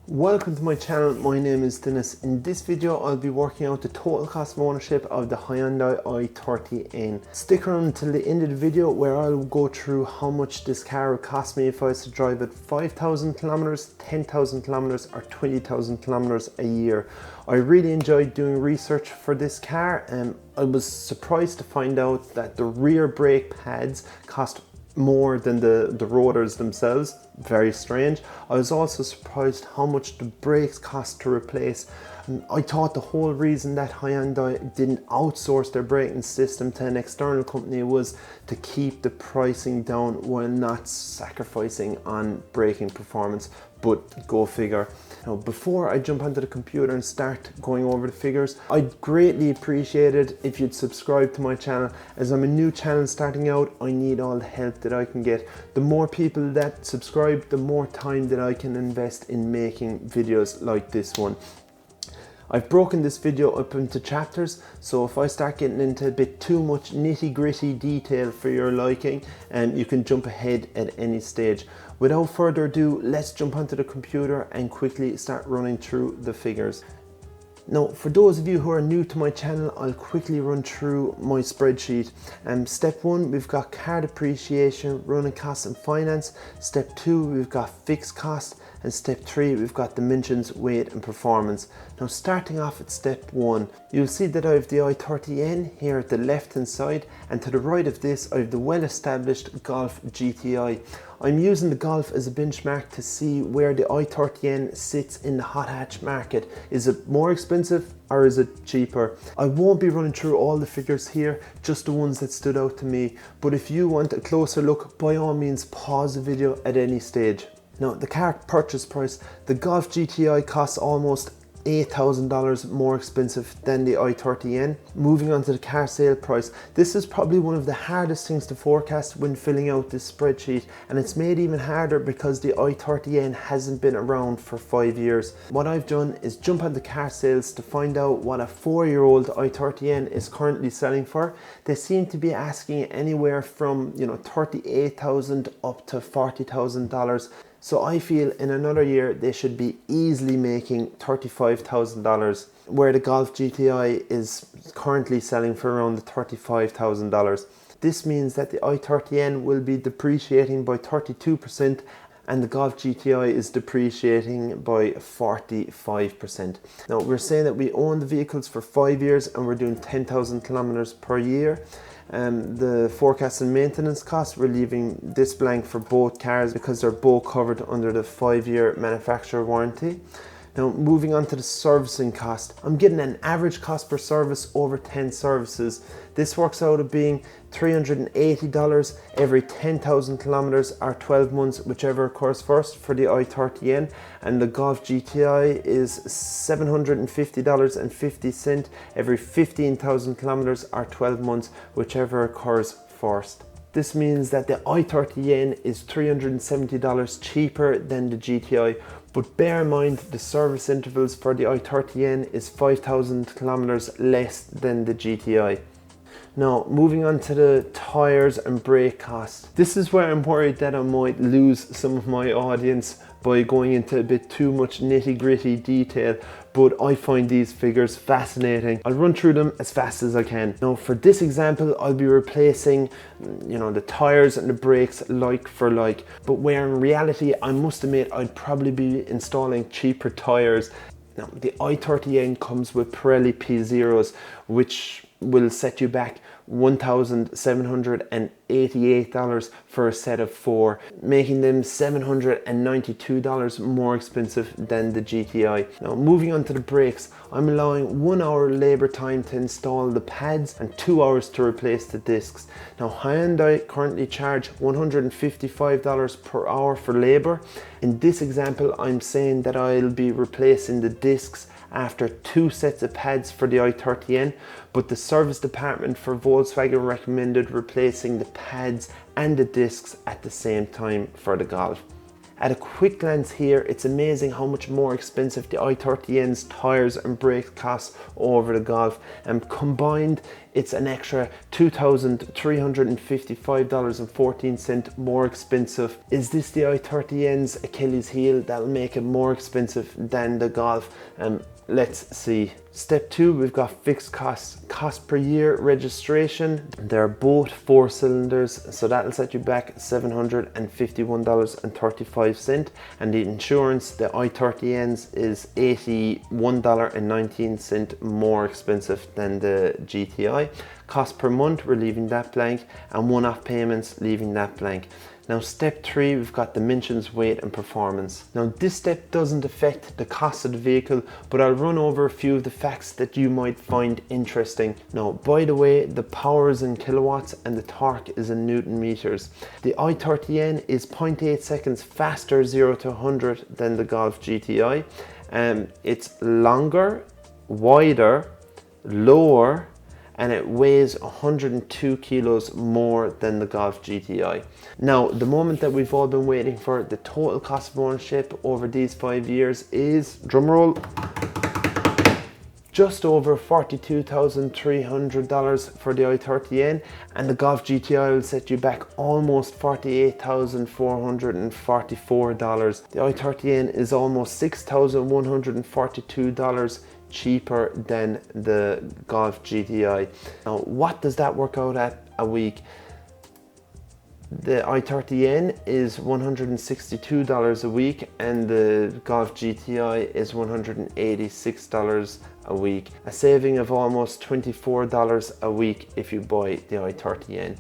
Welcome to my channel. My name is Dennis. In this video I'll be working out the total cost of ownership of the Hyundai i30N. Stick around until the end of the video where I'll go through how much this car would cost me if I was to drive it 5,000 kilometers, 10,000 kilometers or 20,000 kilometers a year. I really enjoyed doing research for this car and I was surprised to find out that the rear brake pads cost more than the rotors themselves. Very strange. I was also surprised how much the brakes cost to replace. And I thought the whole reason that Hyundai didn't outsource their braking system to an external company was to keep the pricing down while not sacrificing on braking performance, but go figure. Now, before I jump onto the computer and start going over the figures, I'd greatly appreciate it if you'd subscribe to my channel. As I'm a new channel starting out, I need all the help that I can get. The more people that subscribe, the more time that I can invest in making videos like this one. I've broken this video up into chapters, so if I start getting into a bit too much nitty-gritty detail for your liking, you can jump ahead at any stage. Without further ado, let's jump onto the computer and quickly start running through the figures. Now, for those of you who are new to my channel, I'll quickly run through my spreadsheet. Step 1, we've got car depreciation, running costs and finance. Step 2, we've got fixed cost. And step 3, we've got dimensions, weight and performance. Now, starting off at step 1, you'll see that I have the i30N here at the left hand side, and to the right of this I have the well-established Golf GTI. I'm using the Golf as a benchmark to see where the i30N sits in the hot hatch market. Is it more expensive or is it cheaper? I won't be running through all the figures here, just the ones that stood out to me. But if you want a closer look, by all means pause the video at any stage. Now, the car purchase price, the Golf GTI costs almost $8,000 more expensive than the i30N. Moving on to the car sale price, this is probably one of the hardest things to forecast when filling out this spreadsheet, and it's made even harder because the i30N hasn't been around for 5 years. What I've done is jump on the car sales to find out what a 4-year-old i30N is currently selling for. They seem to be asking anywhere from $38,000 up to $40,000. So I feel in another year they should be easily making $35,000, where the Golf GTI is currently selling for around the $35,000. This means that the i30N will be depreciating by 32% and the Golf GTI is depreciating by 45%. Now, we're saying that we own the vehicles for 5 years and we're doing 10,000 kilometers per year. The forecast and maintenance costs, we're leaving this blank for both cars because they're both covered under the 5-year manufacturer warranty. Now, moving on to the servicing cost, I'm getting an average cost per service over 10 services. This works out at being $380 every 10,000 kilometers or 12 months, whichever occurs first for the i30N, and the Golf GTI is $750.50 every 15,000 kilometers or 12 months, whichever occurs first. This means that the i30N is $370 cheaper than the GTI, but bear in mind the service intervals for the i30N is 5,000 kilometers less than the GTI. Now, moving on to the tyres and brake costs. This is where I'm worried that I might lose some of my audience by going into a bit too much nitty-gritty detail, but I find these figures fascinating. I'll run through them as fast as I can. Now, for this example, I'll be replacing the tyres and the brakes like for like, but where in reality I must admit I'd probably be installing cheaper tyres. Now, the i30N comes with Pirelli P0s, which will set you back $1,788 for a set of 4, making them $792 more expensive than the GTI. Now, moving on to the brakes, I'm allowing 1 hour labour time to install the pads and 2 hours to replace the discs. Now, Hyundai currently charge $155 per hour for labour. In this example, I'm saying that I'll be replacing the discs after 2 sets of pads for the i30N, but the service department for Volkswagen recommended replacing the pads and the discs at the same time for the Golf. At a quick glance here, it's amazing how much more expensive the i30N's tires and brakes cost over the Golf, and combined it's an extra $2,355.14 more expensive. Is this the i30N's Achilles heel that'll make it more expensive than the Golf? Let's see. Step 2, we've got fixed costs. Cost per year registration. They're both 4 cylinders, so that'll set you back $751.35. And the insurance, the i30N's is $81.19 more expensive than the GTI. Cost per month, we're leaving that blank, and one-off payments, leaving that blank. Now step 3, we've got dimensions, weight and performance. Now this step doesn't affect the cost of the vehicle, but I'll run over a few of the facts that you might find interesting. Now, by the way, the power is in kilowatts and the torque is in Newton meters. The i30N is 0.8 seconds faster 0 to 100 than the Golf GTI. It's longer, wider, lower, and it weighs 102 kilos more than the Golf GTI. Now, the moment that we've all been waiting for, the total cost of ownership over these 5 years is, drumroll, just over $42,300 for the i30N, and the Golf GTI will set you back almost $48,444. The i30N is almost $6,142 cheaper than the Golf GTI. Now, what does that work out at a week? The i30N is $162 a week and the Golf GTI is $186 a week. A saving of almost $24 a week if you buy the i30N.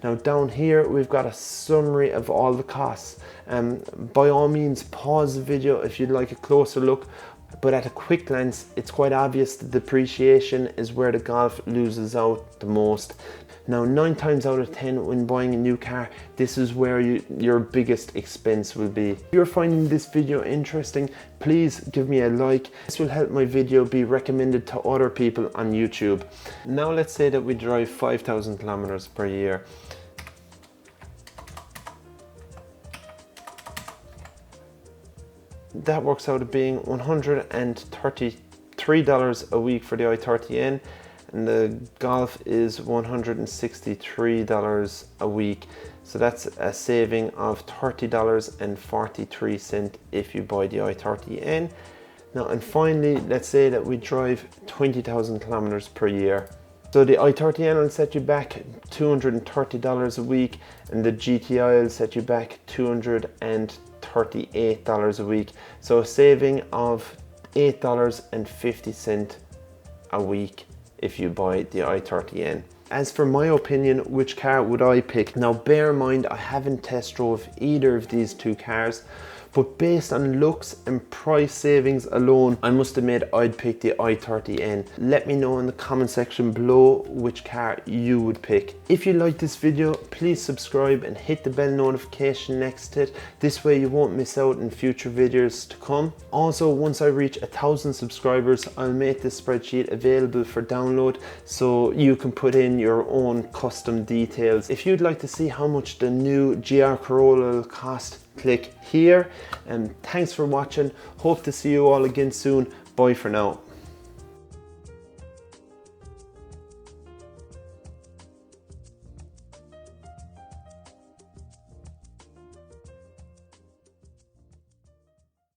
Now down here we've got a summary of all the costs. By all means pause the video if you'd like a closer look, but at a quick glance it's quite obvious the depreciation is where the Golf loses out the most. Now 9 times out of 10 when buying a new car, this is where your biggest expense will be. If you're finding this video interesting, please give me a like. This will help my video be recommended to other people on YouTube. Now let's say that we drive 5,000 kilometers per year. That works out to being $133 a week for the i30N, and the Golf is $163 a week. So that's a saving of $30.43 if you buy the i30N. Now, and finally, let's say that we drive 20,000 kilometers per year. So the i30N will set you back $230 a week, and the GTI will set you back $238 a week. So a saving of $8.50 a week if you buy the i30N. As for my opinion, which car would I pick? Now bear in mind, I haven't test drove either of these two cars, but based on looks and price savings alone, I must admit I'd pick the i30N. Let me know in the comment section below which car you would pick. If you like this video, please subscribe and hit the bell notification next to it. This way you won't miss out on future videos to come. Also, once I reach 1,000 subscribers, I'll make this spreadsheet available for download so you can put in your own custom details. If you'd like to see how much the new GR Corolla will cost, click here. And thanks for watching. Hope to see you all again soon. Bye for now.